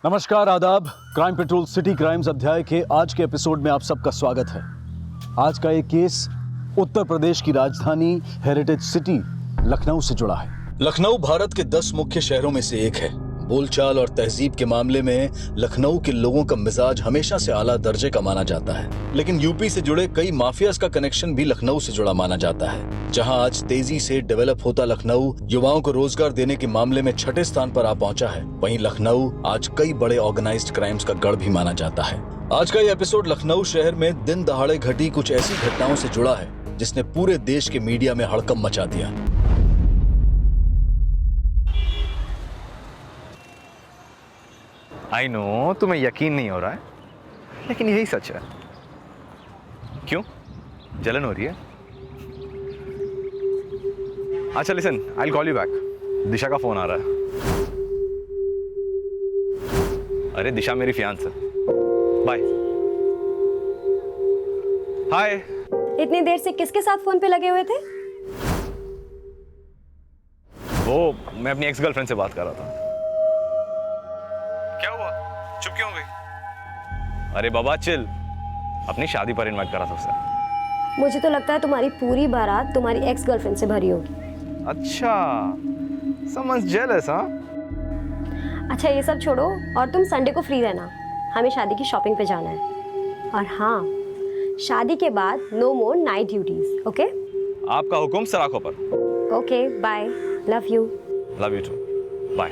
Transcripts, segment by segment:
नमस्कार, आदाब। Crime petrol city crimes अध्याय के आज के एपिसोड में आप सबका स्वागत है। आज का एक केस उत्तर प्रदेश की राजधानी हेरिटेज सिटी लखनऊ से जुड़ा है। लखनऊ भारत के 10 मुख्य शहरों में से एक है। बोलचाल और तहजीब के मामले में लखनऊ के लोगों का मिजाज हमेशा से आला दर्जे का माना जाता है, लेकिन यूपी से जुड़े कई माफियाज का कनेक्शन भी लखनऊ से जुड़ा माना जाता है। जहां आज तेजी से डेवलप होता लखनऊ युवाओं को रोजगार देने के मामले में 6ठे स्थान पर आ पहुंचा है, वहीं लखनऊ आज कई बड़े ऑर्गेनाइज्ड क्राइम्स का गढ़ भी माना जाता है। आज का ये एपिसोड लखनऊ शहर में दिन दहाड़े घटी कुछ ऐसी घटनाओं से जुड़ा है जिसने पूरे देश के मीडिया में हड़कंप मचा दिया। आई नो तुम्हें यकीन नहीं हो रहा है, लेकिन यही सच है। क्यों जलन हो रही है? अच्छा listen, I will call you back. Disha का फोन आ रहा है। अरे दिशा मेरी फियांस है। बाय। हाय। इतनी देर से किसके साथ फोन पे लगे हुए थे? वो मैं अपनी एक्स गर्लफ्रेंड से बात कर रहा था। क्या हुआ, चुप क्यों हो गई? अरे बाबा चिल, अपनी शादी पर इनवाइट करा था उसे। मुझे तो लगता है तुम्हारी पूरी बारात तुम्हारी एक्स गर्लफ्रेंड से भरी होगी। अच्छा, समझ जेलस हाँ? अच्छा ये सब छोड़ो और तुम संडे को फ्री रहना, हमें शादी की शॉपिंग पे जाना है। और हाँ, शादी के बाद no more night duties, okay? आपका हुक्म सर आंखों पर। Okay bye, love you. Love you too, bye.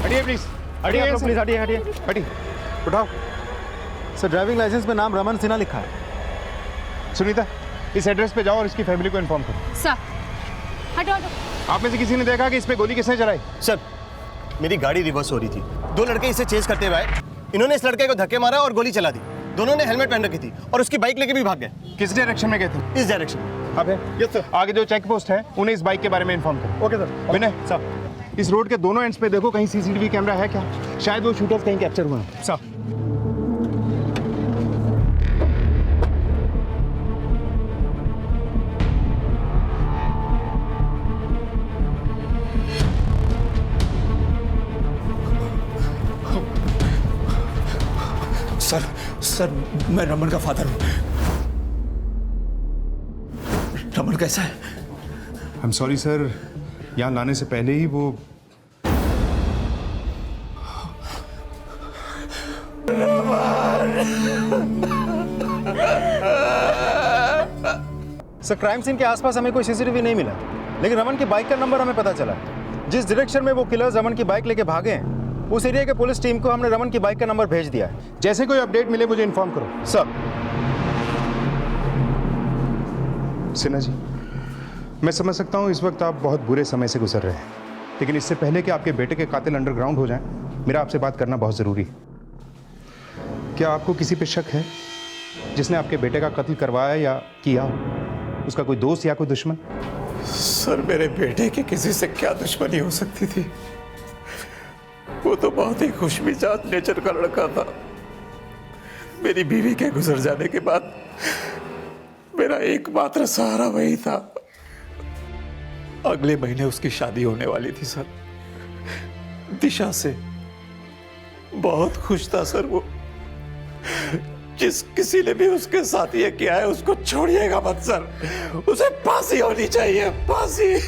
हटिए प्लीज, हटिए प्लीज, हटिए हटिए हटिए, उठाओ। सर ड्राइविंग लाइसेंस में नाम रमन सिन्हा लिखा है। सुनीता, इस एड्रेस पे जाओ और इसकी फैमिली को इन्फॉर्म करो। सर हटो हटो। आप में से किसी ने देखा कि इस पे गोली किसने चलाई? सर मेरी गाड़ी रिवर्स हो रही थी, 2 लड़के इसे चेज करते हुए आए। इन्होंने इस लड़के को धक्के मारा और गोली चला दी। दोनों ने हेलमेट पहन रखी थी और उसकी बाइक लेके भी भाग गए। किस डायरेक्शन में गए थे? इस डायरेक्शन में। अबे यस सर, आगे जो चेक पोस्ट है उन्हें इस बाइक के बारे में इन्फॉर्म करो। Okay sir. विनय सर, इस रोड के दोनों एंड्स पे देखो कहीं सीसीटीवी कैमरा है क्या? शायद वो शूटर्स कहीं कैप्चर हुए हैं। सर सर मैं रमन का फादर हूँ। रमन कैसा है? आई एम सॉरी सर, यहाँ लाने से पहले ही वो सर क्राइम सीन के आसपास हमें कोई सीसीटीवी नहीं मिला, लेकिन रमन की बाइक का नंबर हमें पता चला। जिस डायरेक्शन में वो किलर्स रमन की बाइक लेके भागे हैं, उस एरिया के पुलिस टीम को हमने रमन की बाइक का नंबर भेज दिया है। जैसे कोई अपडेट मिले मुझे इन्फॉर्म करो। सर। सिन्हा जी, मैं समझ सकता हूँ इस वक्त आप बहुत बुरे समय से गुजर रहे हैं, लेकिन इससे पहले कि आपके बेटे के कातिल अंडरग्राउंड हो जाएं, मेरा आपसे बात करना बहुत ज़रूरी है। क्या आपको किसी पे शक है जिसने आपके बेटे का कत्ल करवाया या किया? उसका कोई दोस्त या कोई दुश्मन? सर मेरे बेटे की किसी से क्या दुश्मनी हो सकती थी? वो तो बहुत ही खुशमिजाज नेचर का लड़का था। मेरी बीवी के गुजर जाने के बाद मेरा एकमात्र सहारा वही था। अगले महीने उसकी शादी होने वाली थी सर, दिशा से। बहुत खुश था सर वो। जिस किसी ने भी उसके साथ ये किया है उसको छोड़िएगा मत सर, उसे फांसी होनी चाहिए, फांसी।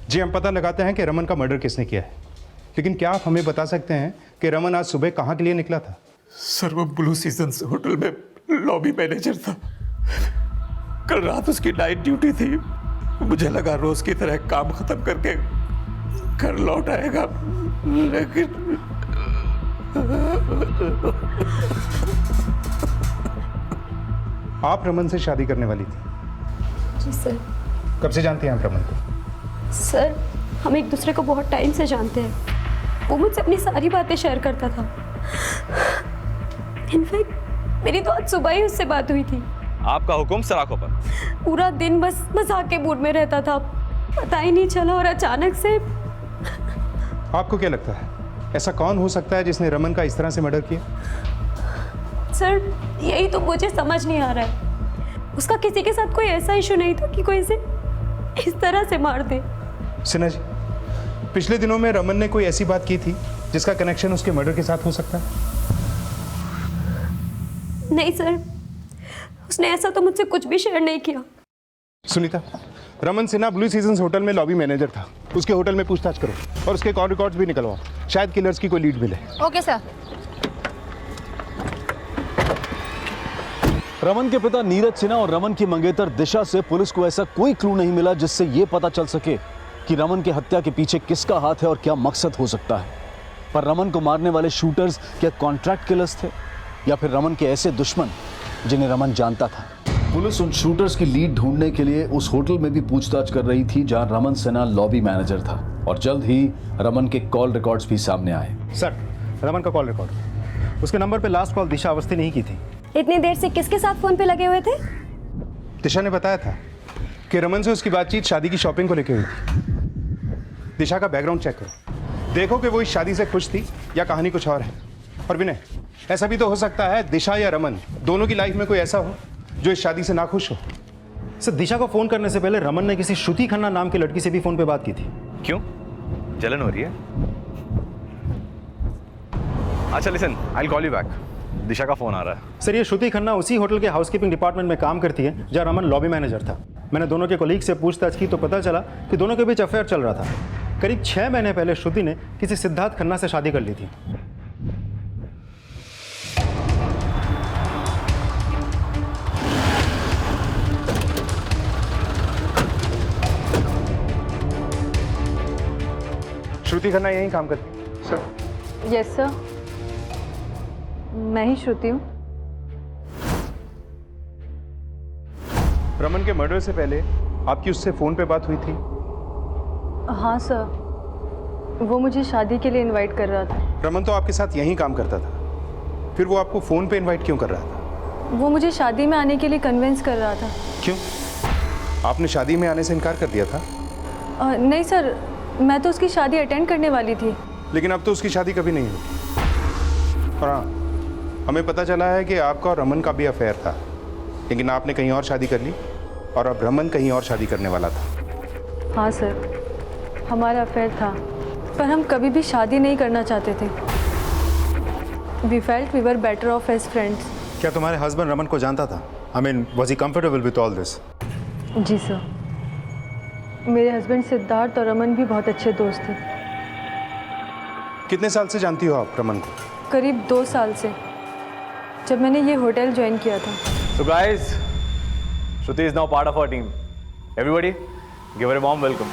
जी हम पता लगाते हैं कि रमन का मर्डर किसने किया है, लेकिन क्या आप हमें बता सकते हैं कि रमन आज सुबह कहाँ के लिए निकला था? सर वो ब्लू सीजन्स होटल में लॉबी मैनेजर था। कल रात उसकी नाइट ड्यूटी थी। मुझे लगा रोज की तरह काम खत्म करके घर लौट आएगा, लेकिन आप रमन से शादी करने वाली थी? जी सर। कब से जानती हैं आप रमन को? सर, हम एक दूसरे को बहुत टाइम से जानते हैं। वो मुझसे अपनी सारी बातें शेयर करता था। इनफैक्ट मेरी तो आज सुबह ही उससे बात हुई थी। आपका हुक्म सराखों पर। पूरा दिन बस मजाक के मूड में रहता था, पता ही नहीं चला। और अचानक से आपको क्या लगता है ऐसा कौन हो सकता है जिसने रमन का इस तरह से मर्डर किया? सर, यही तो मुझे समझ नहीं आ रहा है। उसका किसी के साथ कोई ऐसा इशू नहीं था कि कोई इसे इस तरह से मार दे। सिन्हा जी, पिछले दिनों में रमन ने कोई ऐसी बात की थी जिसका कनेक्शन उसके मर्डर के साथ हो सकता है? नहीं सर, उसने ऐसा तो मुझसे कुछ भी शेयर नहीं किया। Sunita, Raman Sinha blue seasons hotel में लॉबी मैनेजर था। उसके होटल में पूछताछ करो और उसके कॉल रिकॉर्ड्स भी निकलवाओ, शायद किलर्स की कोई लीड मिले। Okay sir. रमन के पिता नीरज सिन्हा और रमन की मंगेतर दिशा से पुलिस को ऐसा कोई क्लू नहीं मिला जिससे यह पता चल सके कि रमन की हत्या के पीछे किसका हाथ है और क्या मकसद हो सकता है। पर रमन को मारने वाले शूटर्स क्या कॉन्ट्रैक्ट किलर्स थे या फिर रमन के ऐसे दुश्मन जिन्हें रमन जानता था? पुलिस उन शूटर्स की लीड ढूंढने के लिए उस होटल में भी पूछताछ कर रही थी जहां रमन सिन्हा लॉबी मैनेजर था, और जल्द ही रमन के कॉल रिकॉर्ड्स भी सामने आए। सर, रमन का कॉल रिकॉर्ड। उसके नंबर पे लास्ट कॉल दिशा अवस्थी नहीं की थी। इतनी देर से किसके साथ फोन पे लगे हुए थे? दिशा ने बताया था कि रमन से उसकी बातचीत शादी की शॉपिंग को लेकर हुई थी। दिशा का बैकग्राउंड चेक करो, देखो कि वो इस शादी से खुश थी या कहानी कुछ और है। और विनय, ऐसा भी तो हो सकता है दिशा या रमन दोनों की लाइफ में कोई ऐसा हो जो इस शादी से नाखुश हो। सर, दिशा को फोन करने से पहले रमन ने किसी श्रुति खन्ना नाम की लड़की से भी फोन पे बात की थी। क्यों? जलन हो रही है? अच्छा listen, I will call you back. Disha का फोन आ रहा है। सर, ये श्रुति खन्ना उसी होटल के हाउसकीपिंग डिपार्टमेंट में काम करती है जहाँ रमन लॉबी मैनेजर था। मैंने दोनों के कोलीग से पूछताछ की तो पता चला कि दोनों के बीच अफेयर चल रहा था। करीब 6 महीने पहले श्रुति ने किसी सिद्धार्थ खन्ना से शादी कर ली थी। श्रुति खन्ना यहीं काम करती है? सर, यस सर, मैं ही श्रुति हूँ। रमन के मर्डर से पहले आपकी उससे फोन पे बात हुई थी? हाँ सर, वो मुझे शादी के लिए इनवाइट कर रहा था। रमन तो आपके साथ यहीं काम करता था, फिर वो आपको फोन पे इनवाइट क्यों कर रहा था? वो मुझे शादी में आने के लिए कन्विंस कर रहा था। क्यों? आपने शादी में आने से इनकार कर दिया था? नहीं सर, मैं तो उसकी शादी अटेंड करने वाली थी। लेकिन अब तो उसकी शादी कभी नहीं हुई। और हाँ, हमें पता चला है कि आपका और रमन का भी अफेयर था, लेकिन आपने कहीं और शादी कर ली और अब रमन कहीं और शादी करने वाला था। हाँ सर, हमारा अफेयर था, पर हम कभी भी शादी नहीं करना चाहते थे। We felt we were better off as friends. क्या तुम्हारे हस्बैंड रमन को जानता था? I mean, was he comfortable with all this? जी सर, मेरे हस्बैंड सिद्धार्थ और रमन भी बहुत अच्छे दोस्त थे। कितने साल से जानती हो आप रमन को? करीब 2 साल से, जब मैंने ये होटल ज्वाइन किया था। So guys, Shruti is now part of our team. Everybody, give her a warm welcome.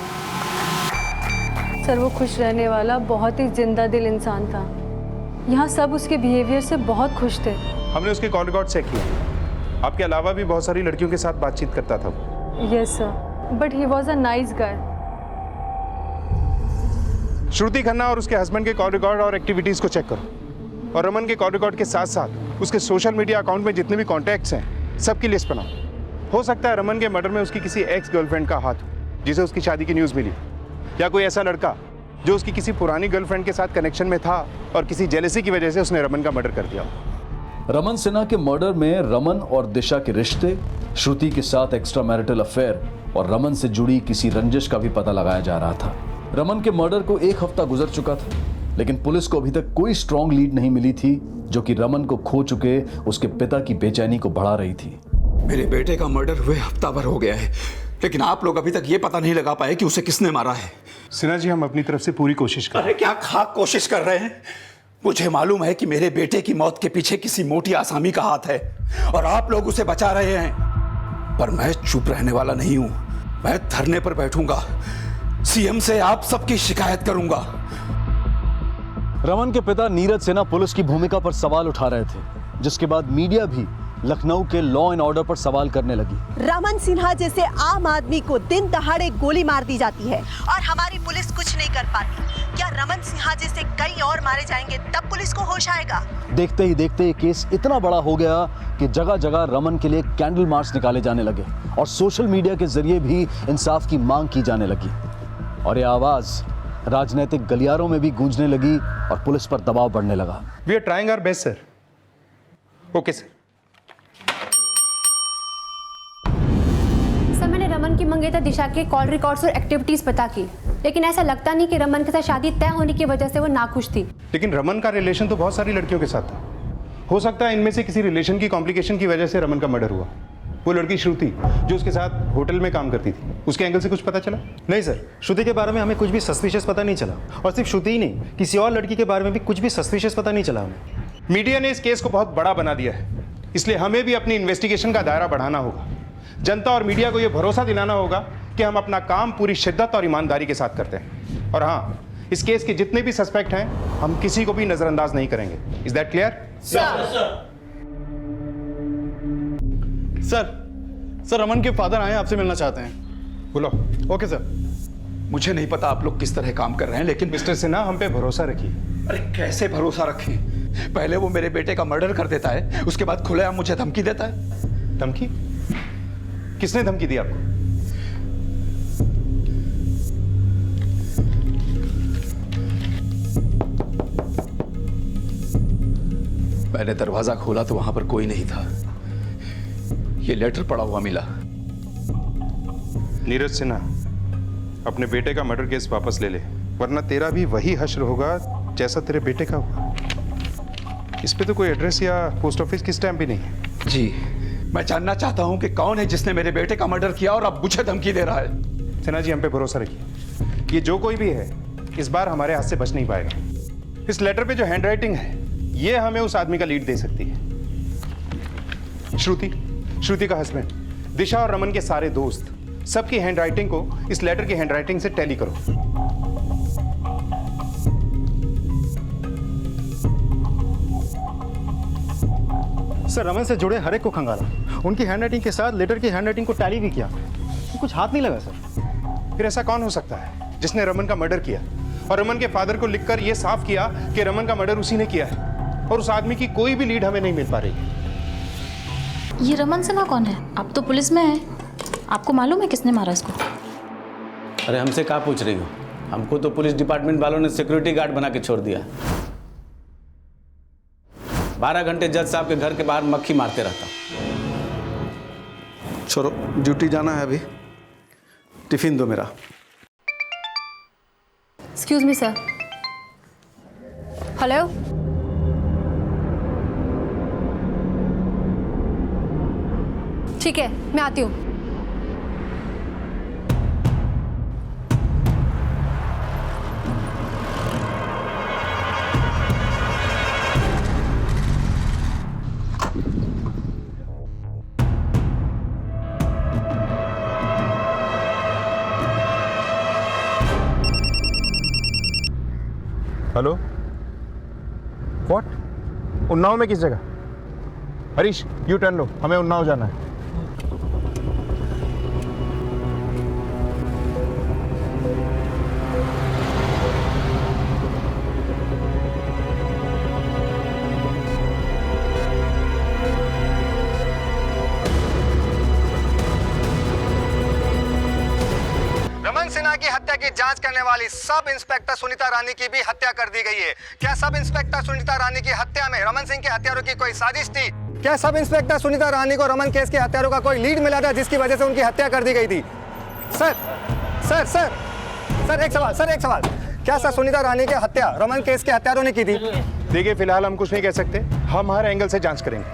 Sir, वो खुश रहने वाला बहुत ही जिंदा दिल इंसान था। यहाँ सब उसके बिहेवियर से बहुत खुश थे। हमने उसके कॉल रिकॉर्ड चेक किए, आपके अलावा भी बहुत सारी लड़कियों के साथ बातचीत करता था वो। Yes sir, but he was a nice guy. Shruti Khanna और उसके हस्बैंड के कॉल रिकॉर्ड और एक्टिविटीज़ को चेक करो, और रमन के कॉल रिकॉर्ड के साथ साथ उसके सोशल मीडिया अकाउंट में जितने भी कॉन्टैक्ट्स हैं सबकी लिस्ट बनाओ। हो सकता है रमन के मर्डर में उसकी किसी एक्स गर्लफ्रेंड का हाथ हो जिसे उसकी शादी की न्यूज़ मिली, या कोई ऐसा लड़का जो उसकी किसी पुरानी गर्लफ्रेंड के साथ कनेक्शन में था और किसी जेलसी की वजह से उसने रमन का मर्डर कर दिया। रमन सिन्हा के मर्डर में रमन और दिशा के रिश्ते, श्रुति के साथ एक्स्ट्रा मैरिटल अफेयर और रमन से जुड़ी किसी रंजिश का भी पता लगाया जा रहा था। रमन के मर्डर को 1 हफ्ता गुजर चुका था, लेकिन पुलिस को अभी तक कोई स्ट्रॉन्ग लीड नहीं मिली थी जो कि रमन को खो चुके उसके पिता की बेचैनी को बढ़ा रही थी। मेरे बेटे का मर्डर हुए हफ्ता भर हो गया है, लेकिन आप लोग अभी तक ये पता नहीं लगा पाए कि उसे किसने मारा है। सिन्हा जी, हम अपनी तरफ से पूरी कोशिश कर रहे हैं। अरे क्या खाक कोशिश कर रहे हैं? मुझे मालूम है कि मेरे बेटे की मौत के पीछे किसी मोटी आसामी का हाथ है और आप लोग उसे बचा रहे हैं, पर मैं चुप रहने वाला नहीं हूं। मैं धरने पर बैठूंगा, सीएम से आप सबकी शिकायत करूंगा। रमन के पिता नीरज सिन्हा पुलिस की भूमिका पर सवाल उठा रहे थे, जिसके बाद मीडिया भी लखनऊ के लॉ एंड ऑर्डर पर सवाल करने लगी। रमन सिन्हा जैसे आम आदमी को दिन दहाड़े गोली मार दी जाती है और हमारी पुलिस कुछ नहीं कर पाती। क्या रमन सिन्हा जैसे कई और मारे जाएंगे तब पुलिस को होश आएगा? देखते ही देखते ये केस इतना बड़ा हो गया कि जगह जगह रमन के लिए कैंडल मार्च निकाले जाने लगे और सोशल मीडिया के जरिए भी इंसाफ की मांग की जाने लगी और ये आवाज राजनीतिक गलियारों में भी गूंजने लगी और पुलिस पर दबाव बढ़ने लगा। We are trying our best sir. Okay sir. मैंने रमन की मंगेतर दिशा के कॉल रिकॉर्ड्स और एक्टिविटीज पता की, लेकिन ऐसा लगता नहीं कि रमन के साथ शादी तय होने की वजह से वो नाखुश थी। लेकिन रमन का रिलेशन तो बहुत सारी लड़कियों के साथ था। हो सकता है इनमें से किसी रिलेशन की कॉम्प्लिकेशन की वजह से रमन का मर्डर हुआ। वो लड़की श्रुति जो उसके साथ होटल में काम करती थी, उसके एंगल से कुछ पता चला? नहीं सर, श्रुति के बारे में हमें कुछ भी सस्पिशियस पता नहीं चला और सिर्फ श्रुति ही नहीं, किसी और लड़की के बारे में भी कुछ भी सस्पिशियस पता नहीं चला हमें। मीडिया ने इस केस को बहुत बड़ा बना दिया है, इसलिए हमें भी अपनी इन्वेस्टिगेशन का दायरा बढ़ाना होगा। जनता और मीडिया को यह भरोसा दिलाना होगा कि हम अपना काम पूरी शिद्दत और ईमानदारी के साथ करते हैं। और हाँ, इस केस के जितने भी सस्पेक्ट हैं, हम किसी को भी नजरअंदाज नहीं करेंगे। Is that clear? Sir Raman के फादर आए हैं, आपसे मिलना चाहते हैं। बोलो। Okay sir. मुझे नहीं पता आप लोग किस तरह काम कर रहे हैं, लेकिन मिस्टर सिन्हा, हम पे भरोसा रखिए। अरे कैसे भरोसा रखें? पहले वो मेरे बेटे का मर्डर कर देता है, उसके बाद खुलेआम मुझे धमकी देता है। धमकी? किसने धमकी दी आपको? मैंने दरवाजा खोला तो वहां पर कोई नहीं था। ये लेटर पड़ा हुआ मिला। नीरज सिन्हा, अपने बेटे का मर्डर केस वापस ले ले, वरना तेरा भी वही हश्र होगा जैसा तेरे बेटे का हुआ। इस पे तो कोई एड्रेस या पोस्ट ऑफिस की स्टैम्प भी नहीं है। जी, मैं जानना चाहता हूं कि कौन है जिसने मेरे बेटे का मर्डर किया और अब मुझे धमकी दे रहा है। सिन्हा जी, हम पे भरोसा रखिए। ये जो कोई भी है, इस बार हमारे हाथ से बच नहीं पाएगा। इस लेटर पे जो हैंडराइटिंग है, ये हमें उस आदमी का लीड दे सकती है। श्रुति का हस्बैंड, दिशा और रमन के सारे दोस्त, सबकी हैंडराइटिंग को इस लेटर की हैंडराइटिंग से टैली करो। सर, रमन से जुड़े हर एक को खंगाला, उनकी हैंडराइटिंग के साथ लेटर की हैंडराइटिंग को टैली भी किया। कुछ हाथ नहीं लगा सर। फिर ऐसा कौन हो सकता है जिसने रमन का मर्डर किया और रमन के फादर को लिखकर यह साफ किया कि रमन का मर्डर उसी ने किया है, और उस आदमी की कोई भी लीड हमें नहीं मिल पा रही। ये रमन सिन्हा कौन है? आप तो पुलिस में हैं, आपको मालूम है किसने मारा इसको? अरे हमसे क्या पूछ रही हो? हमको तो पुलिस डिपार्टमेंट वालों ने सिक्योरिटी गार्ड बना के छोड़ दिया। 12 घंटे जज साहब के घर के बाहर मक्खी मारते रहता। चलो, ड्यूटी जाना है अभी। टिफिन दो मेरा। Excuse me sir. हेलो, ठीक है, मैं आती हूँ। Hello, what? उन्नाव में किस जगह? हरीश, यू टर्न लो, हमें उन्नाव जाना है। रमन सिन्हा की हत्या की जांच करने वाली सब इंस्पेक्टर सुनीता रानी की भी हत्या कर दी गई है। क्या सब इंस्पेक्टर सुनीता रानी की हत्या में रमन सिंह के हत्यारों की कोई साजिश थी? क्या सब इंस्पेक्टर सुनीता रानी को रमन केस के हत्यारों का कोई लीड मिला था जिसकी वजह से उनकी हत्या कर दी गई थी? सर एक सवाल। क्या सर सुनीता रानी की हत्या रमन केस के हत्यारों ने की थी? देखिए, फिलहाल हम कुछ नहीं कह सकते, हम हर एंगल से जांच करेंगे।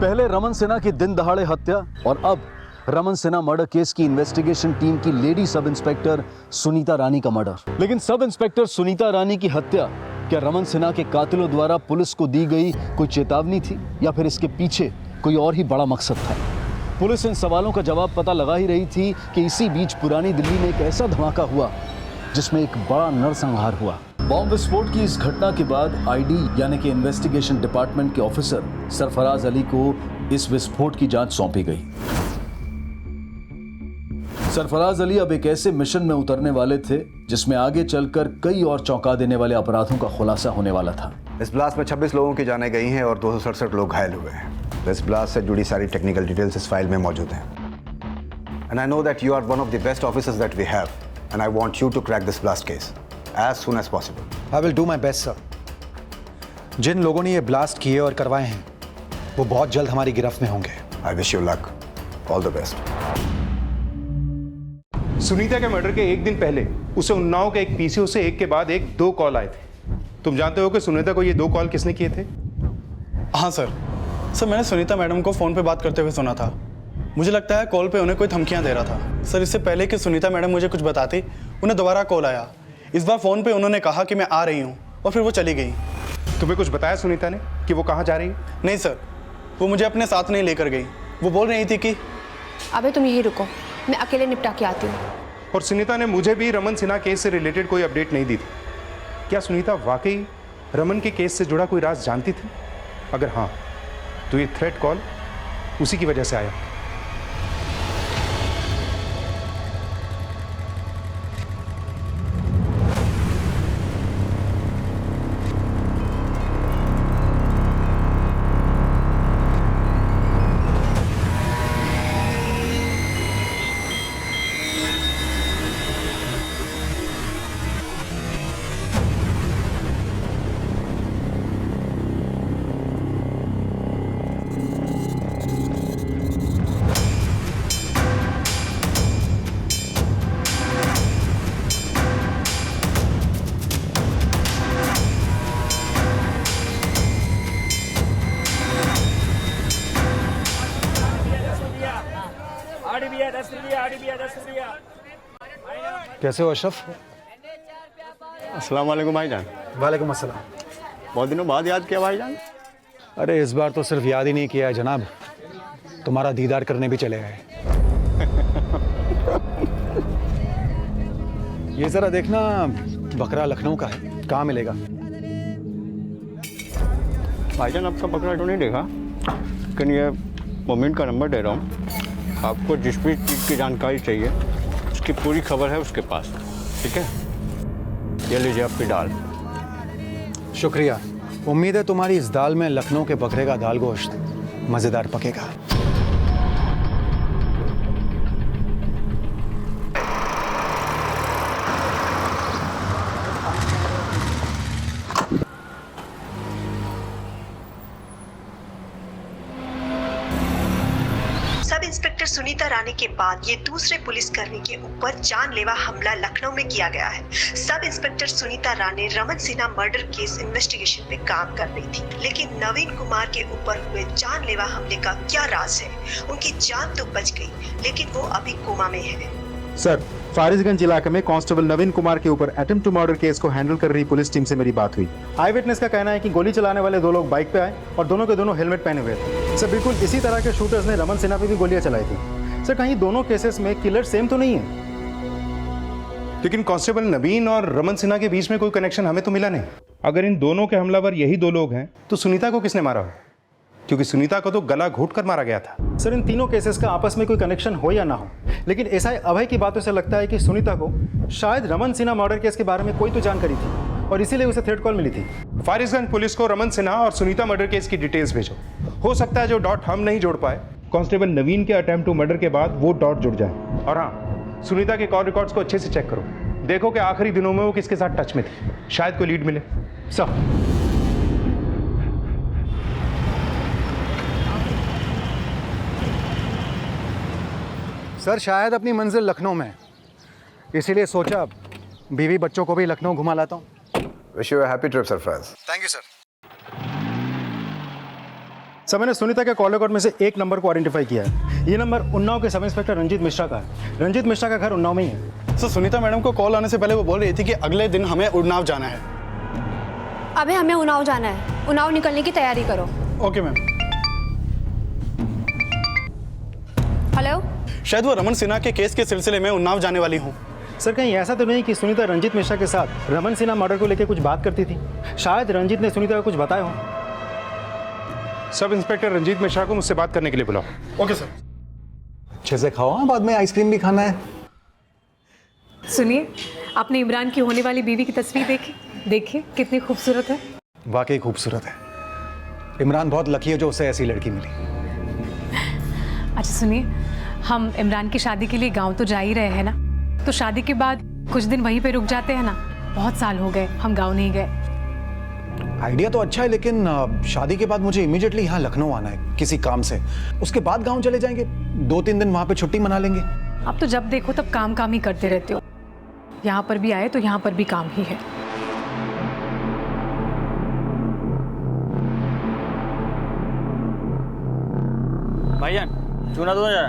पहले रमन सिन्हा की दिन दहाड़े हत्या और अब रमन सिन्हा मर्डर केस की इन्वेस्टिगेशन टीम की लेडी सब इंस्पेक्टर सुनीता रानी का मर्डर। लेकिन सब इंस्पेक्टर सुनीता रानी की हत्या क्या रमन सिन्हा के कातिलों द्वारा पुलिस को दी गई कोई चेतावनी थी या फिर इसके पीछे कोई और ही बड़ा मकसद था? पुलिस इन सवालों का जवाब पता लगा ही रही थी कि इसी बीच पुरानी दिल्ली में एक ऐसा धमाका हुआ जिसमें एक बड़ा नरसंहार हुआ। बॉम्ब विस्फोट की इस घटना के बाद आईडी यानी कि इन्वेस्टिगेशन डिपार्टमेंट के ऑफिसर सरफराज अली को इस विस्फोट की जांच सौंपी गई। सरफराज अली अब एक ऐसे मिशन में उतरने वाले थे जिसमें आगे चलकर कई और चौंका देने वाले अपराधों का खुलासा होने वाला था। इस ब्लास्ट में 26 लोगों की जानें गई हैं और 267 लोग घायल हुए हैं। इस ब्लास्ट से जुड़ी सारी टेक्निकल डिटेल्स इस फाइल में मौजूद हैं। And I know that you are one of the best officers that we have, and I want you to crack this blast case as soon as possible. I will do my best, sir. जिन लोगों ने ये blast किए और करवाए हैं, वो बहुत जल्द हमारी गिरफ्त में होंगे। I wish you luck. All the best. Sunita के मर्डर के एक दिन पहले उसे उन्नाव के एक पीसीओ से एक के बाद एक 2 कॉल आए थे। तुम जानते हो कि सुनीता को ये 2 कॉल किसने किए थे? हाँ सर, मैंने सुनीता मैडम को फ़ोन पे बात करते हुए सुना था। मुझे लगता है कॉल पे उन्हें कोई धमकियां दे रहा था। सर, इससे पहले कि सुनीता मैडम मुझे कुछ बताती, उन्हें दोबारा कॉल आया। इस बार फ़ोन पे उन्होंने कहा कि मैं आ रही हूँ और फिर वो चली गई। तुम्हें कुछ बताया सुनीता ने कि वो कहाँ जा रही है? नहीं सर, वो मुझे अपने साथ नहीं लेकर गई। वो बोल रही थी कि अबे तुम यही रुको, मैं अकेले निपटा के आती हूँ। और सुनीता ने मुझे भी रमन सिन्हा केस से रिलेटेड कोई अपडेट नहीं दी थी। क्या सुनीता वाकई रमन के केस से जुड़ा कोई राज जानती थी? अगर हाँ, तो ये थ्रेट कॉल उसी की वजह से आया। कैसे हो अशरफ? अस्सलाम वालेकुम भाईजान। वालेकुम अस्सलाम। बहुत दिनों बाद याद किया भाईजान। अरे इस बार तो सिर्फ याद ही नहीं किया है जनाब, तुम्हारा दीदार करने भी चले गए। ये जरा देखना, बकरा लखनऊ का है, कहाँ मिलेगा? भाईजान आपका बकरा तो नहीं देखा, लेकिन ये मोमिन का नंबर दे रहा हूँ। आपको जिस भी चीज़ की जानकारी चाहिए उसकी पूरी खबर है उसके पास, ठीक है? ये लीजिए आपकी दाल। शुक्रिया। उम्मीद है तुम्हारी इस दाल में लखनऊ के बकरे का दाल गोश्त मज़ेदार पकेगा। सब इंस्पेक्टर सुनीता रानी के बाद ये दूसरे पुलिसकर्मी के ऊपर जानलेवा हमला लखनऊ में किया गया है। सब इंस्पेक्टर सुनीता रानी Raman Sinha murder case investigation पे काम कर रही थी, लेकिन नवीन कुमार के ऊपर हुए जानलेवा हमले का क्या राज है? उनकी जान तो बच गई, लेकिन वो अभी कोमा में है। सर, फारिसगंज इलाके में कांस्टेबल नवीन कुमार के ऊपर अटेम्प्ट टू मर्डर केस को हैंडल कर रही पुलिस टीम से मेरी बात हुई। आई विटनेस का कहना है कि गोली चलाने वाले 2 लोग बाइक पे आए और दोनों के दोनों हेलमेट पहने हुए थे। सर, बिल्कुल इसी तरह के शूटर्स ने रमन सिन्हा पे भी गोलियां चलाई थी। सर, कहीं दोनों केसेस में किलर सेम तो नहीं है? लेकिन कांस्टेबल नवीन और रमन सिन्हा के बीच में कोई कनेक्शन हमें तो मिला नहीं। अगर इन दोनों के हमलावर यही 2 लोग हैं, तो सुनीता को किसने मारा है? क्योंकि सुनीता को तो गला घोट कर मारा गया था। सर, इन तीनों केसेस का आपस में कोई कनेक्शन हो या ना हो, लेकिन एसआई अभय की बातों से लगता है कि सुनीता को शायद रमन सिन्हा मर्डर केस के बारे में कोई तो जानकारी थी और इसीलिए उसे थ्रेट कॉल मिली थी। फारिसगंज पुलिस को रमन सिन्हा और सुनीता मर्डर केस की डिटेल्स भेजो। हो सकता है जो डॉट हम नहीं जोड़ पाए, कांस्टेबल नवीन के अटेम्प्ट टू मर्डर के बाद वो डॉट जुड़ जाए। और हाँ, सुनीता के कॉल रिकॉर्ड्स को अच्छे से चेक करो, देखो कि आखिरी दिनों में वो किसके साथ टच में थी, शायद कोई लीड मिले। सर, सर, शायद अपनी मंजिल लखनऊ में, इसीलिए सोचा बीवी बच्चों को भी लखनऊ घुमा लाता हूँ। Wish you a happy trip Sarfaraz. Thank you sir. Sir, मैंने सुनीता के कॉल रिकॉर्ड में से एक नंबर को आइडेंटिफाई किया है। ये नंबर उन्नाव के सब इंस्पेक्टर रंजीत मिश्रा का है। रंजीत मिश्रा का घर उन्नाव में ही है। सर, सुनीता मैडम को कॉल आने से पहले वो बोल रही थी कि अगले दिन हमें उन्नाव जाना है। अबे हमें उन्नाव जाना है, उन्नाव निकलने की तैयारी करो। Okay ma'am. हेलो, शायद वो रमन सिन्हा के केस के सिलसिले में उन्नाव जाने वाली हूँ। सर कहीं ऐसा तो नहीं कि सुनीता रंजीत मिश्रा के साथ रमन सिन्हा मर्डर को लेकर कुछ बात करती थी? शायद रंजीत ने सुनीता को कुछ बताया हो। सब इंस्पेक्टर रंजीत मिश्रा को मुझसे बात करने के लिए बुलाओ। Okay sir. अच्छे से खाओ, हाँ, बाद में आइसक्रीम भी खाना है। सुनिए, आपने इमरान की होने वाली बीवी की तस्वीर देखी? देखिए कितनी खूबसूरत है। वाकई खूबसूरत है। इमरान बहुत लकी है जो उसे ऐसी लड़की मिली। अच्छा सुनिए, हम इमरान की शादी के लिए गांव तो जा ही रहे हैं ना, तो शादी के बाद कुछ दिन वहीं पे रुक जाते हैं ना। बहुत साल हो गए हम गांव नहीं गए। आइडिया तो अच्छा है, लेकिन शादी के बाद मुझे इमीडिएटली यहाँ लखनऊ आना है किसी काम से। उसके बाद गांव चले जाएंगे, 2-3 दिन वहाँ पे छुट्टी मना लेंगे। आप तो जब देखो तब काम काम ही करते रहते हो। यहाँ पर भी आए तो यहाँ पर भी काम ही है। भाईजान चूना दो जरा।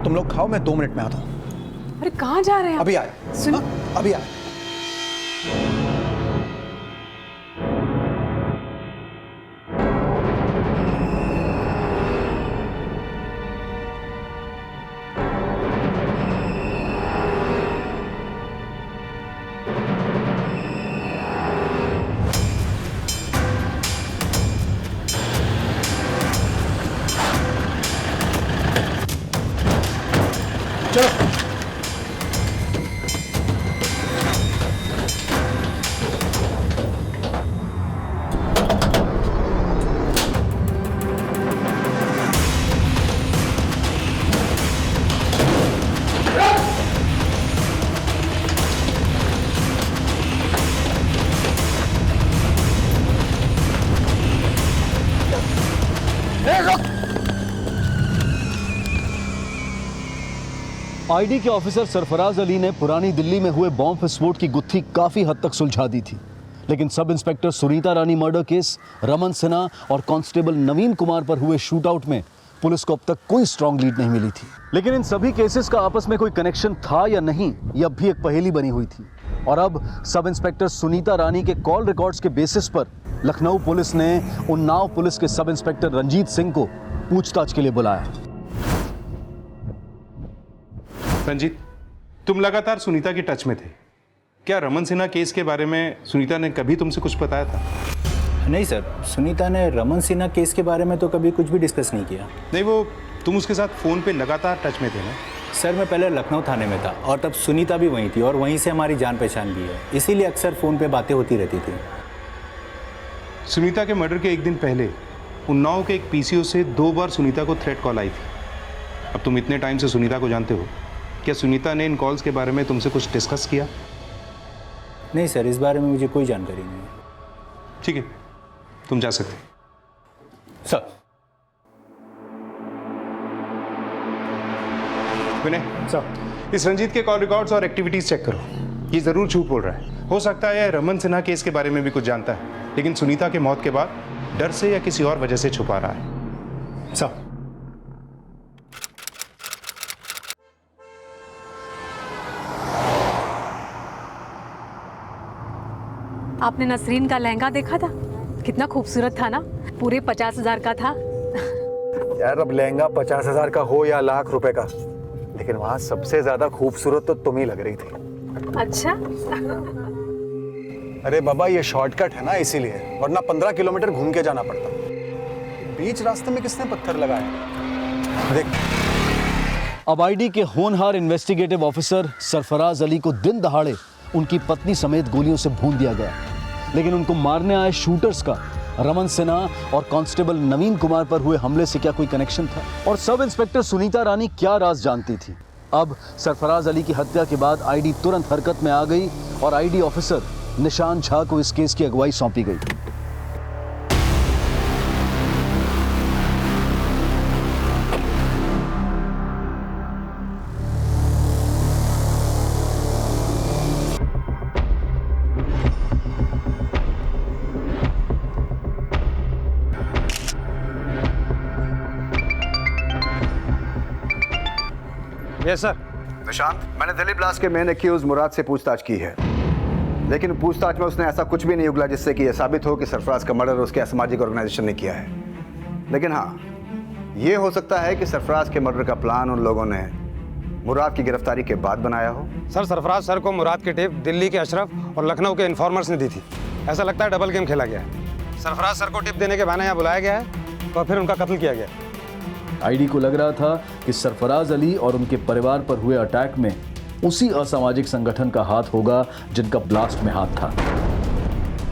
तुम लोग खाओ, मैं 2 मिनट में आता हूँ। अरे कहाँ जा रहे हैं? अभी आए। सुन, अभी आए। आईडी के ऑफिसर सरफराज अली ने पुरानी दिल्ली में हुए बॉम्ब विस्फोट की गुत्थी काफी हद तक सुलझा दी थी, लेकिन सब इंस्पेक्टर सुनीता रानी मर्डर केस, रमन सिन्हा और कांस्टेबल नवीन कुमार पर हुए शूटआउट में पुलिस को अब तक कोई स्ट्रांग लीड नहीं मिली थी। लेकिन इन सभी केसेस का आपस में कोई कनेक्शन था या नहीं, यह अब भी एक पहेली बनी हुई थी। और अब सब इंस्पेक्टर सुनीता रानी के कॉल रिकॉर्ड्स के बेसिस पर लखनऊ पुलिस ने उन्नाव पुलिस के सब इंस्पेक्टर रंजीत सिंह को पूछताछ के लिए बुलाया। रंजीत, तुम लगातार सुनीता के टच में थे। क्या रमन सिन्हा केस के बारे में सुनीता ने कभी तुमसे कुछ बताया था? नहीं सर, सुनीता ने रमन सिन्हा केस के बारे में तो कभी कुछ भी डिस्कस नहीं किया। नहीं, वो तुम उसके साथ फ़ोन पे लगातार टच में थे ना? सर मैं पहले लखनऊ थाने में था और तब सुनीता भी वहीं थी और वहीं से हमारी जान पहचान भी है, इसीलिए अक्सर फ़ोन पे बातें होती रहती थी। सुनीता के मर्डर के एक दिन पहले उन्नाव के एक पीसीओ से 2 बार सुनीता को थ्रेट कॉल आई थी। अब तुम इतने टाइम से सुनीता को जानते हो, क्या सुनीता ने इन कॉल्स के बारे में तुमसे कुछ डिस्कस किया? नहीं सर, इस बारे में मुझे कोई जानकारी नहीं है। ठीक है, तुम जा सकते हो। सर। विनय सर, इस रंजीत के कॉल रिकॉर्ड्स और एक्टिविटीज चेक करो। ये जरूर झूठ बोल रहा है। हो सकता है यह रमन सिन्हा केस के बारे में भी कुछ जानता है, लेकिन सुनीता के मौत के बाद डर से या किसी और वजह से छुपा रहा है। सर। आपने नसरीन का लहंगा देखा था? कितना खूबसूरत था ना, पूरे 50,000 का था। यार अब लहंगा 50,000 का हो या लाख रुपए का, लेकिन वहां सबसे ज्यादा खूबसूरत तो तुम ही लग रही थी। अच्छा। अरे बाबा, ये शॉर्टकट है ना, इसीलिए, वरना 15 किलोमीटर घूम के जाना पड़ता। बीच रास्ते में किसने पत्थर लगाया? देख। अब आईडी के होनहार इन्वेस्टिगेटिव ऑफिसर सरफराज अली को दिन दहाड़े उनकी पत्नी समेत गोलियों से भून दिया गया, लेकिन उनको मारने आए शूटर्स का रमन सिन्हा और कांस्टेबल नवीन कुमार पर हुए हमले से क्या कोई कनेक्शन था? और सब इंस्पेक्टर सुनीता रानी क्या राज जानती थी? अब सरफराज अली की हत्या के बाद आईडी तुरंत हरकत में आ गई और आईडी ऑफिसर निशान झा को इस केस की अगुवाई सौंपी गई। Yes sir. निशांत, मैंने दिल्ली ब्लास्ट के मेन एक्यूज मुराद से पूछताछ की है। लेकिन पूछताछ में उसने ऐसा कुछ भी नहीं उगला जिससे कि यह साबित हो कि सरफराज का मर्डर उसके असामाजिक ऑर्गेनाइजेशन ने किया है। लेकिन हाँ, ये हो सकता है कि सरफराज के मर्डर का प्लान उन लोगों ने मुराद की गिरफ्तारी के बाद बनाया हो। सर, सरफराज सर को मुराद की टिप दिल्ली के अशरफ और लखनऊ के इन्फॉर्मर्स ने दी थी। ऐसा लगता है डबल गेम खेला गया है। सरफराज सर को टिप देने के बहाने यहाँ बुलाया गया है और फिर उनका कत्ल किया गया। आईडी को लग रहा था कि सरफराज अली और उनके परिवार पर हुए अटैक में उसी असामाजिक संगठन का हाथ होगा जिनका ब्लास्ट में हाथ था।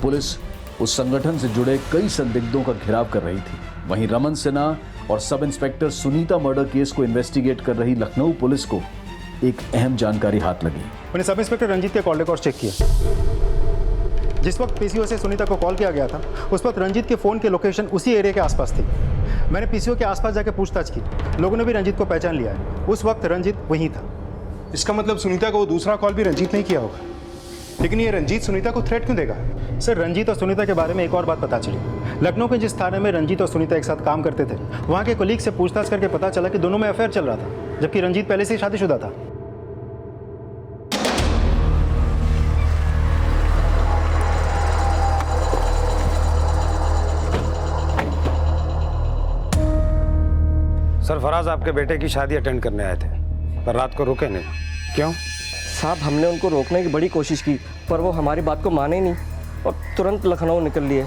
पुलिस उस संगठन से जुड़े कई संदिग्धों का घेराव कर रही थी। वहीं रमन सिन्हा और sub inspector Sunita murder case को इन्वेस्टिगेट कर रही लखनऊ पुलिस को एक अहम जानकारी हाथ लगी। मैंने सब इंस्पेक्टर रंजीत के कॉल रिकॉर्ड चेक किए। जिस वक्त पीसीओ से सुनीता को कॉल किया गया था उस वक्त रंजीत के फ़ोन की लोकेशन उसी एरिया के आसपास थी। मैंने पीसीओ के आसपास जाकर पूछताछ की, लोगों ने भी रंजीत को पहचान लिया है। उस वक्त रंजीत वहीं था। इसका मतलब सुनीता को वो दूसरा कॉल भी रंजीत ने किया होगा। लेकिन ये रंजीत सुनीता को थ्रेट क्यों देगा? सर, रंजीत और सुनीता के बारे में एक और बात पता चली। लखनऊ के जिस थाने में रंजीत और सुनीता एक साथ काम करते थे, वहाँ के कोलीग से पूछताछ करके पता चला कि दोनों में अफेयर चल रहा था, जबकि रंजीत पहले से ही शादीशुदा था। सरफराज आपके बेटे की शादी अटेंड करने आए थे, पर रात को रुके नहीं। क्यों? साहब, हमने उनको रोकने की बड़ी कोशिश की, पर वो हमारी बात को माने नहीं और तुरंत लखनऊ निकल लिए।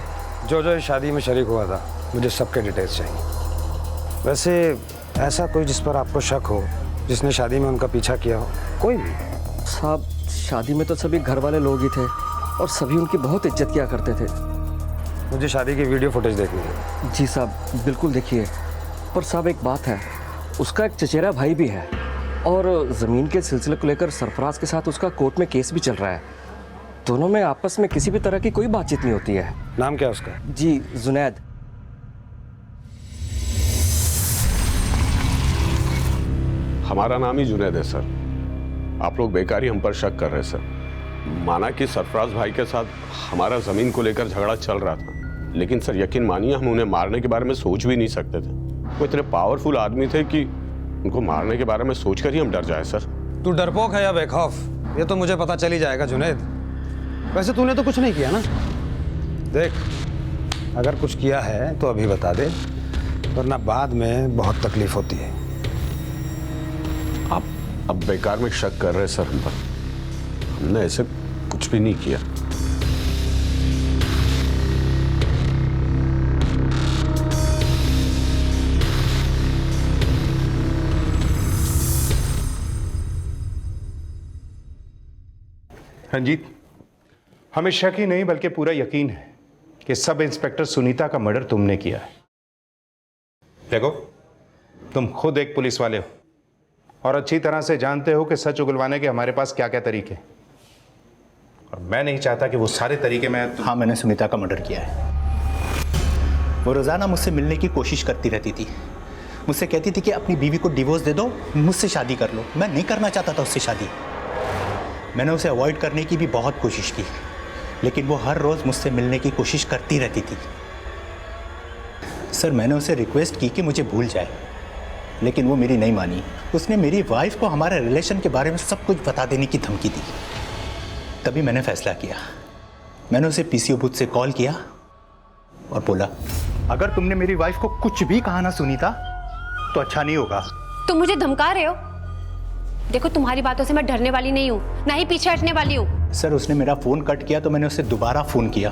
जो जो इस शादी में शरीक हुआ था, मुझे सबके डिटेल्स चाहिए। वैसे ऐसा कोई जिस पर आपको शक हो, जिसने शादी में उनका पीछा किया हो? कोई भी? साहब, शादी में तो सभी घर वाले लोग ही थे और सभी उनकी बहुत इज्जत किया करते थे। मुझे शादी की वीडियो फुटेज देखनी है। जी साहब, बिल्कुल देखिए। पर साहब, एक बात है, उसका एक चचेरा भाई भी है और ज़मीन के सिलसिले को लेकर सरफराज के साथ उसका कोर्ट में केस भी चल रहा है। दोनों में आपस में किसी भी तरह की कोई बातचीत नहीं होती है। नाम क्या है उसका? जी, जुनैद। हमारा नाम ही जुनैद है सर। आप लोग बेकार ही हम पर शक कर रहे हैं सर। माना कि सरफराज भाई के साथ हमारा ज़मीन को लेकर झगड़ा चल रहा था, लेकिन सर यकीन मानिए हम उन्हें मारने के बारे में सोच भी नहीं सकते थे। वो इतने पावरफुल आदमी थे कि उनको मारने के बारे में सोचकर ही हम डर जाए सर। तू डरपोक है या बेखौफ, ये तो मुझे पता चल ही जाएगा जुनैद। वैसे तूने तो कुछ नहीं किया ना? देख, अगर कुछ किया है तो अभी बता दे, वरना बाद में बहुत तकलीफ होती है। आप अब बेकार में शक कर रहे हैं सर हम पर। हमने ऐसे कुछ भी नहीं किया। रंजीत, हमें शक ही नहीं बल्कि पूरा यकीन है कि सब इंस्पेक्टर सुनीता का मर्डर तुमने किया है। देखो, तुम खुद एक पुलिस वाले हो और अच्छी तरह से जानते हो कि सच उगलवाने के हमारे पास क्या क्या तरीके हैं, और मैं नहीं चाहता कि वो सारे तरीके मैं हाँ, मैंने सुनीता का मर्डर किया है। वो रोज़ाना मुझसे मिलने की कोशिश करती रहती थी। मुझसे कहती थी कि अपनी बीवी को डिवोर्स दे दो, मुझसे शादी कर लो। मैं नहीं करना चाहता था उससे शादी। मैंने उसे अवॉइड करने की भी बहुत कोशिश की, लेकिन वो हर रोज़ मुझसे मिलने की कोशिश करती रहती थी। सर, मैंने उसे रिक्वेस्ट की कि मुझे भूल जाए, लेकिन वो मेरी नहीं मानी। उसने मेरी वाइफ को हमारे रिलेशन के बारे में सब कुछ बता देने की धमकी दी। तभी मैंने फैसला किया। मैंने उसे पीसीओ बूथ से कॉल किया और बोला, अगर तुमने मेरी वाइफ को कुछ भी कहा ना सुनीता, तो अच्छा नहीं होगा। तुम मुझे धमका रहे हो? देखो, तुम्हारी बातों से मैं डरने वाली नहीं हूँ, ना ही पीछे हटने वाली हूँ। सर, उसने मेरा फोन कट किया तो मैंने उसे दोबारा फोन किया।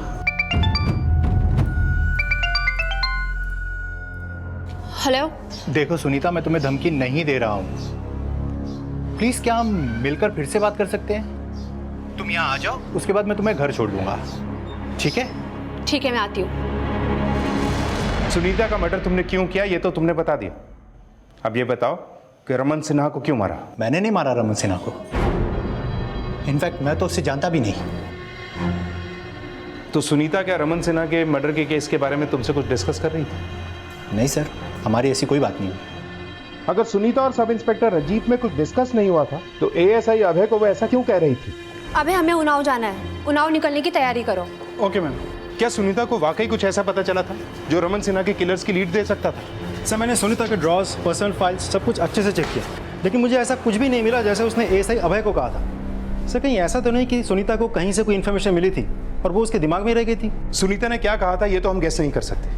हेलो। देखो सुनीता, मैं तुम्हें धमकी नहीं दे रहा हूँ। प्लीज, क्या हम मिलकर फिर से बात कर सकते हैं? तुम यहाँ आ जाओ, उसके बाद मैं तुम्हें घर छोड़ दूंगा। ठीक है? ठीक है, मैं आती हूँ। सुनीता का मर्डर तुमने क्यों किया ये तो तुमने बता दिया। अब ये बताओ कि रमन सिन्हा को क्यों मारा? मैंने नहीं मारा रमन सिन्हा को। इनफैक्ट मैं तो उससे जानता भी नहीं। तो सुनीता क्या रमन सिन्हा के मर्डर के केस के बारे में तुमसे कुछ डिस्कस कर रही थी? नहीं सर, हमारी ऐसी कोई बात नहीं। अगर सुनीता और सब इंस्पेक्टर रंजीत में कुछ डिस्कस नहीं हुआ था तो एएसआई अभय को वो ऐसा क्यों कह रही थी? अभय, हमें उन्नाव जाना है। उन्नाव निकलने की तैयारी करो। Okay ma'am. क्या सुनीता को वाकई कुछ ऐसा पता चला था जो रमन सिन्हा के किलर्स की लीड दे सकता था? सर, मैंने सुनीता के ड्रॉर्स, पर्सनल फाइल्स सब कुछ अच्छे से चेक किया, लेकिन मुझे ऐसा कुछ भी नहीं मिला जैसे उसने एएसआई अभय को कहा था। सर कहीं ऐसा तो नहीं कि सुनीता को कहीं से कोई इन्फॉर्मेशन मिली थी और वो उसके दिमाग में रह गई थी? सुनीता ने क्या कहा था ये तो हम गेस नहीं कर सकते,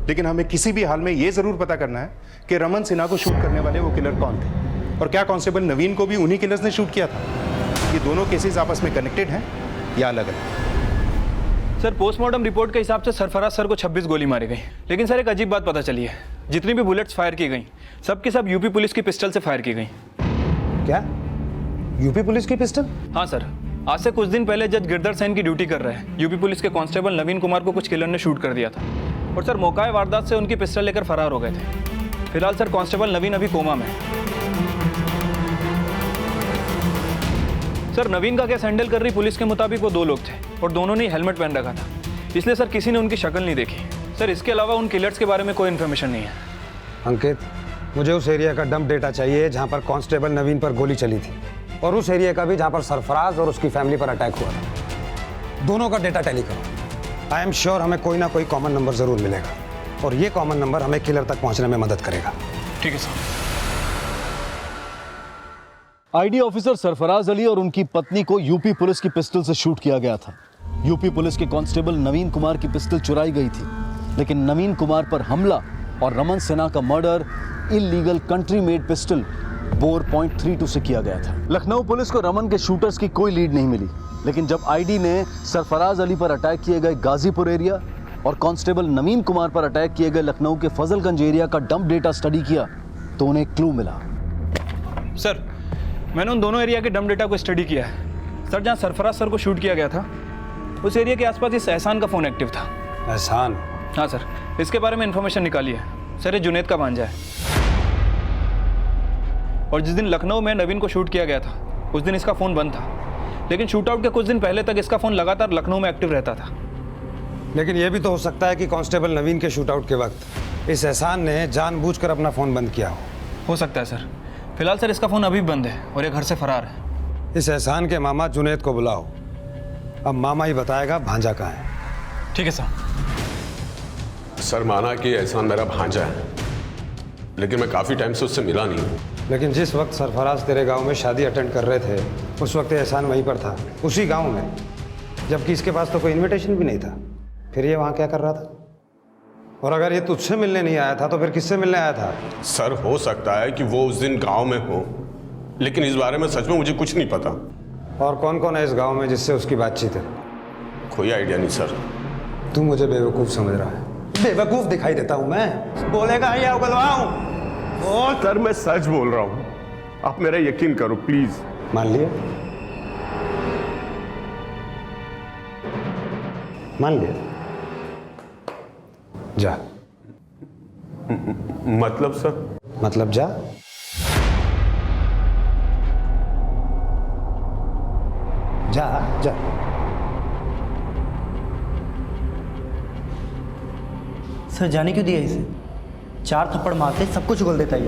लेकिन हमें किसी भी हाल में ये जरूर पता करना है कि रमन सिन्हा को शूट करने वाले वो किलर कौन थे, और क्या कांस्टेबल नवीन को भी उन्हीं किलर्स ने शूट किया था। ये दोनों केसेस आपस में कनेक्टेड हैं या अलग अलग? सर पोस्टमार्टम रिपोर्ट के हिसाब से सरफराज सर को 26 गोली मारी गई, लेकिन सर एक अजीब बात पता चली है, जितनी भी बुलेट्स फायर की गई सब की सब यूपी पुलिस की पिस्टल से फायर की गई। क्या? यूपी पुलिस की पिस्टल? हाँ सर, आज से कुछ दिन पहले जज गिरधर सेन की ड्यूटी कर रहे हैं यूपी पुलिस के कांस्टेबल नवीन कुमार को कुछ किलर ने शूट कर दिया था, और सर मौका वारदात से उनकी पिस्टल लेकर फरार हो गए थे। फिलहाल सर कांस्टेबल नवीन अभी कोमा में है। सर नवीन का केस हैंडल कर रही पुलिस के मुताबिक वो 2 लोग थे और दोनों ने हेलमेट पहन रखा था, इसलिए सर किसी ने उनकी शक्ल नहीं देखी। सर इसके अलावा उन किलर्स के बारे में कोई इन्फॉर्मेशन नहीं है। अंकित, मुझे उस एरिया का डंप डेटा चाहिए जहां पर कांस्टेबल नवीन पर गोली चली थी, और उस एरिया का भी जहां पर सरफराज और उसकी फैमिली पर अटैक हुआ था। दोनों का डेटा टैली करो। आई एम श्योर हमें कोई ना कोई कॉमन नंबर जरूर मिलेगा, और ये कॉमन नंबर हमें किलर तक पहुंचने में मदद करेगा। ठीक है sir. ID officer Sarfaraz Ali और उनकी पत्नी को यूपी पुलिस की पिस्टल से शूट किया गया था। यूपी पुलिस के कांस्टेबल नवीन कुमार की पिस्टल चुराई गई थी, लेकिन नवीन कुमार पर हमला और रमन सिन्हा का murder illegal country made pistol bore .32 से किया गया था। लखनऊ पुलिस को रमन के शूटर्स की कोई लीड नहीं मिली, लेकिन जब आईडी ने सरफराज अली पर अटैक किए गए गाजीपुर एरिया और कांस्टेबल नवीन कुमार पर अटैक किए गए लखनऊ के फजलगंज एरिया का डंप डेटा स्टडी किया तो उन्हें क्लू मिला। सर मैंने उन दोनों एरिया के डंप डेटा को स्टडी किया है। सर जहाँ सरफराज सर को शूट किया गया था उस एरिया के आसपास इस एहसान का फ़ोन एक्टिव था। एहसान? हाँ सर, इसके बारे में इन्फॉर्मेशन निकाली है। सर ये जुनैद का भांजा है, और जिस दिन लखनऊ में नवीन को शूट किया गया था उस दिन इसका फ़ोन बंद था, लेकिन शूट आउट के कुछ दिन पहले तक इसका फ़ोन लगातार लखनऊ में एक्टिव रहता था। लेकिन यह भी तो हो सकता है कि कांस्टेबल नवीन के शूट आउट के वक्त इस एहसान ने जानबूझकर अपना फ़ोन बंद किया हो सकता है सर। फिलहाल सर इसका फ़ोन अभी बंद है और ये घर से फरार है। इस एहसान के मामा जुनैद को बुलाओ, अब मामा ही बताएगा भांजा कहाँ है। ठीक है सर। सर माना कि एहसान मेरा भांजा है, लेकिन मैं काफ़ी टाइम से उससे मिला नहीं हूँ। लेकिन जिस वक्त सरफराज तेरे गांव में शादी अटेंड कर रहे थे उस वक्त एहसान वहीं पर था, उसी गांव में, जबकि इसके पास तो कोई इनविटेशन भी नहीं था। फिर ये वहाँ क्या कर रहा था? और अगर ये तुझसे मिलने नहीं आया था तो फिर किससे मिलने आया था? सर हो सकता है कि वो उस दिन गांव में हो, लेकिन इस बारे में सच में मुझे कुछ नहीं पता। और कौन कौन है इस गांव में जिससे उसकी बातचीत है? कोई आइडिया नहीं सर। तू मुझे बेवकूफ़ समझ रहा है? बेवकूफ़ दिखाई देता हूँ मैं? बोलेगा या उगलवाऊं? बोल। सर मैं सच बोल रहा हूँ, आप मेरा यकीन करो प्लीज। मान लिया? मान लिया? जा। मतलब सर? मतलब जा। जा जा। सर जाने क्यों दिया इसे? 4 थप्पड़ मारते सब कुछ उगल देता है।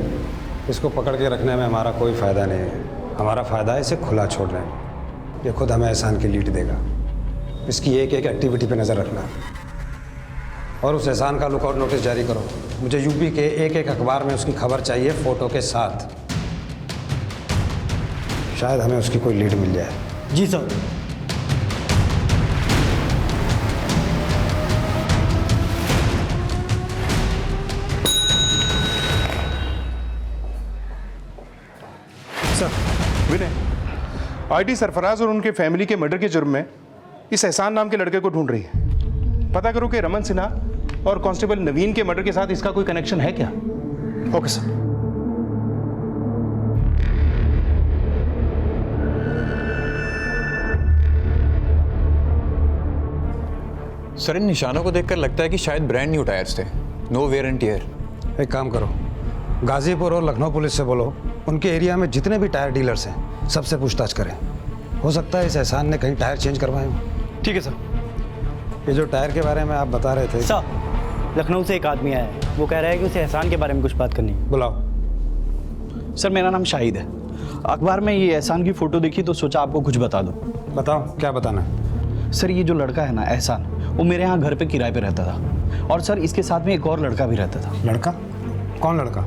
इसको पकड़ के रखने में हमारा कोई फ़ायदा नहीं है, हमारा फ़ायदा है इसे खुला छोड़ने में। ये खुद हमें एहसान की लीड देगा। इसकी एक एक एक्टिविटी पे नज़र रखना, और उस एहसान का लुकआउट नोटिस जारी करो। मुझे यूपी के एक एक अखबार में उसकी खबर चाहिए, फ़ोटो के साथ। शायद हमें उसकी कोई लीड मिल जाए। जी सर। सर विनय, आईडी सरफराज और उनके फैमिली के मर्डर के जुर्म में इस एहसान नाम के लड़के को ढूंढ रही है। पता करो कि रमन सिन्हा और कांस्टेबल नवीन के मर्डर के साथ इसका कोई कनेक्शन है क्या? Okay sir. सर इन निशानों को देखकर लगता है कि शायद ब्रांड न्यू टायर्स थे, नो वेयर एंड टियर। एक काम करो, गाजीपुर और लखनऊ पुलिस से बोलो उनके एरिया में जितने भी टायर डीलर्स हैं सबसे पूछताछ करें। हो सकता है इस एहसान ने कहीं टायर चेंज करवाए हों। ठीक है सर। ये जो टायर के बारे में आप बता रहे थे सर, लखनऊ से एक आदमी आया है, वो कह रहा है कि उसे एहसान के बारे में कुछ बात करनी है। बुलाओ। सर मेरा नाम शाहिद है, अखबार में ये एहसान की फ़ोटो देखी तो सोचा आपको कुछ बता दूं। बताओ क्या बताना है? सर ये जो लड़का है ना एहसान, वो मेरे यहाँ घर पे किराए पे रहता था, और सर इसके साथ में एक और लड़का भी रहता था। लड़का? कौन लड़का?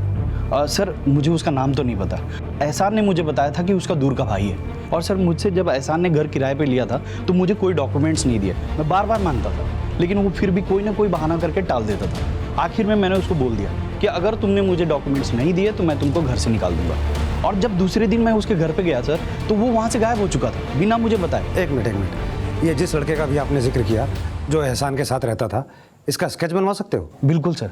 सर मुझे उसका नाम तो नहीं पता। एहसान ने मुझे बताया था कि उसका दूर का भाई है। और सर मुझसे जब एहसान ने घर किराए पे लिया था तो मुझे कोई डॉक्यूमेंट्स नहीं दिए। मैं बार बार मांगता था, लेकिन वो फिर भी कोई ना कोई बहाना करके टाल देता था। आखिर में मैंने उसको बोल दिया कि अगर तुमने मुझे डॉक्यूमेंट्स नहीं दिए तो मैं तुमको घर से निकाल दूंगा। और जब दूसरे दिन मैं उसके घर पे गया सर, तो वो वहाँ से गायब हो चुका था बिना मुझे बताए। एक मिनट, ये जिस लड़के का भी आपने जिक्र किया जो एहसान के साथ रहता था, इसका स्केच बनवा सकते हो? बिल्कुल सर।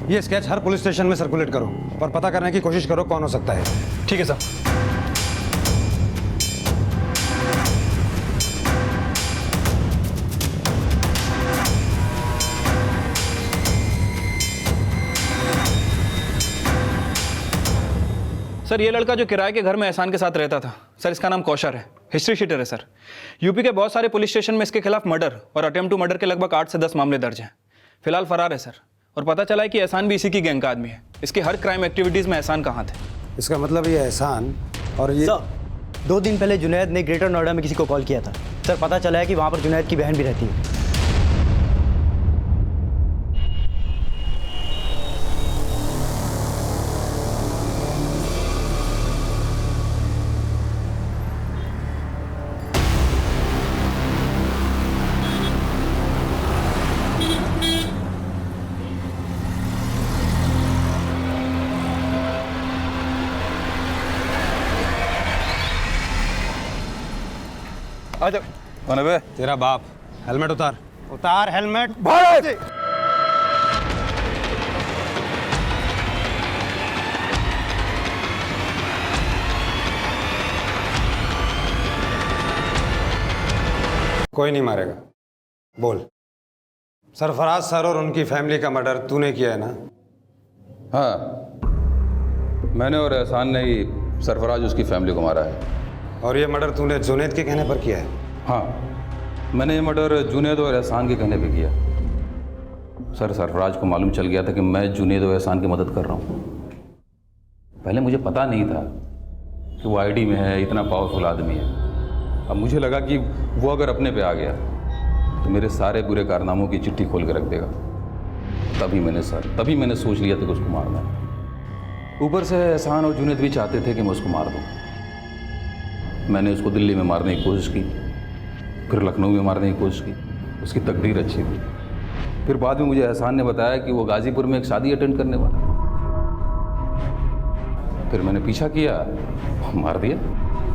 ये स्केच हर पुलिस स्टेशन में सर्कुलेट करो और पता करने की कोशिश करो कौन हो सकता है। ठीक है सर। सर ये लड़का जो किराए के घर में एहसान के साथ रहता था सर, इसका नाम कौशर है, हिस्ट्री शीटर है सर। यूपी के बहुत सारे पुलिस स्टेशन में इसके खिलाफ मर्डर और अटेम्प्ट टू मर्डर के लगभग 8 से 10 मामले दर्ज हैं। फिलहाल फरार है सर। और पता चला है कि एहसान भी इसी की गैंग का आदमी है। इसकी हर क्राइम एक्टिविटीज में एहसान कहाँ थे। इसका मतलब ये एहसान और ये सर 2 दिन पहले जुनैद ने ग्रेटर नोएडा में किसी को कॉल किया था सर। पता चला है कि वहाँ पर जुनैद की बहन भी रहती है। आजा। कौन है बे? तेरा बाप। हेलमेट उतार। उतार हेलमेट। कोई नहीं मारेगा। बोल। सरफराज सर और उनकी फैमिली का मर्डर तूने किया है ना? हाँ, मैंने और एहसान ने ही सरफराज उसकी फैमिली को मारा है। और ये मर्डर तूने जुनैद के कहने पर किया है? हाँ, मैंने ये मर्डर जुनैद और एहसान के कहने पे किया। सर सरफराज को मालूम चल गया था कि मैं जुनैद और एहसान की मदद कर रहा हूँ। पहले मुझे पता नहीं था कि वो आईडी में है, इतना पावरफुल आदमी है। अब मुझे लगा कि वो अगर अपने पे आ गया तो मेरे सारे बुरे कारनामों की चिट्ठी खोल के रख देगा। तभी मैंने सोच लिया था कि उसको मारना है। ऊपर से एहसान और जुनैद भी चाहते थे कि मैं उसको मार दूँ। मैंने उसको दिल्ली में मारने की कोशिश की, फिर लखनऊ में मारने की कोशिश की। उसकी तकदीर अच्छी थी। फिर बाद में मुझे एहसान ने बताया कि वो गाजीपुर में एक शादी अटेंड करने वाला। फिर मैंने पीछा किया, मार दिया।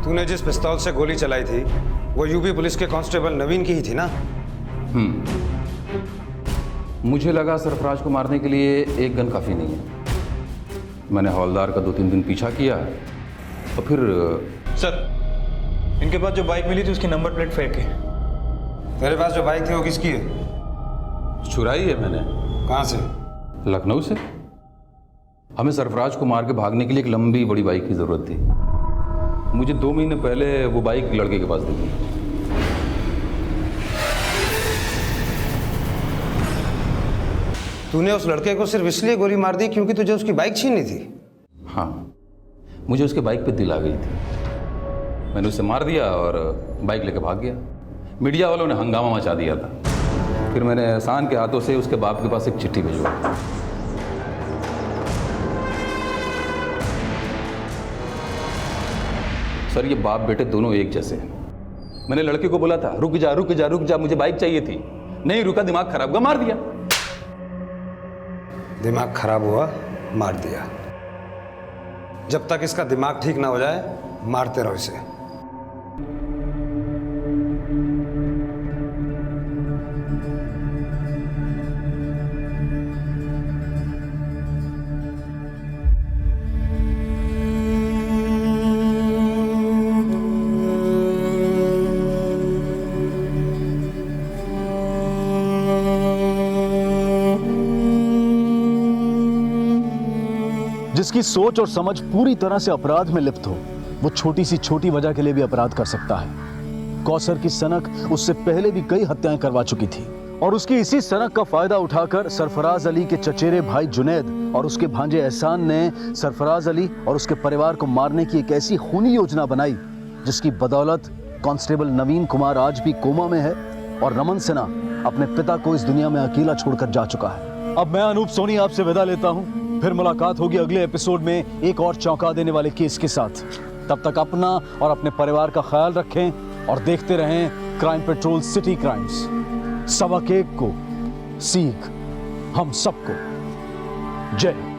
तूने जिस पिस्तौल से गोली चलाई थी वो यूपी पुलिस के कांस्टेबल नवीन की ही थी ना? मुझे लगा सरफराज को मारने के लिए एक गन काफ़ी नहीं है। मैंने हवलदार का 2-3 दिन पीछा किया और फिर सर इनके पास जो बाइक मिली थी उसकी नंबर प्लेट फेक है। तेरे पास जो बाइक थी वो किसकी है? चुराई है मैंने। कहाँ से? लखनऊ से। हमें सरफराज को मार के भागने के लिए एक लंबी बड़ी बाइक की ज़रूरत थी। मुझे 2 महीने पहले वो बाइक लड़के के पास दी। तूने उस लड़के को सिर्फ इसलिए गोली मार दी क्योंकि तुझे उसकी बाइक छीननी थी? हाँ, मुझे उसके बाइक पे दिल आ गई थी। मैंने उसे मार दिया और बाइक लेके भाग गया। मीडिया वालों ने हंगामा मचा दिया था। फिर मैंने एहसान के हाथों से उसके बाप के पास एक चिट्ठी भिजवाई। सर ये बाप बेटे दोनों एक जैसे हैं। मैंने लड़के को बोला था रुक जा रुक जा रुक जा, मुझे बाइक चाहिए थी। नहीं रुका, दिमाग खराब हुआ, मार दिया। दिमाग खराब हुआ, मार दिया। जब तक इसका दिमाग ठीक ना हो जाए मारते रहो इसे। जिसकी सोच और समझ पूरी तरह से अपराध में लिप्त हो, वो छोटी सी छोटी वजह के लिए भी अपराध कर सकता है। कौसर की सनक उससे पहले भी कई हत्याएं करवा चुकी थी और उसकी इसी सनक का फायदा उठाकर सरफराज अली के चचेरे भाई जुनैद और उसके भांजे एहसान ने सरफराज अली और उसके परिवार को मारने की एक ऐसी खूनी योजना बनाई जिसकी बदौलत कांस्टेबल नवीन कुमार आज भी कोमा में है और रमन सिन्हा अपने पिता को इस दुनिया में अकेला छोड़कर जा चुका है। अब मैं अनूप सोनी आपसे विदा लेता हूं। फिर मुलाकात होगी अगले एपिसोड में एक और चौंका देने वाले केस के साथ। तब तक अपना और अपने परिवार का ख्याल रखें और देखते रहें क्राइम पेट्रोल सिटी क्राइम्स। सबक एक को सीख हम सबको। जय हिंद।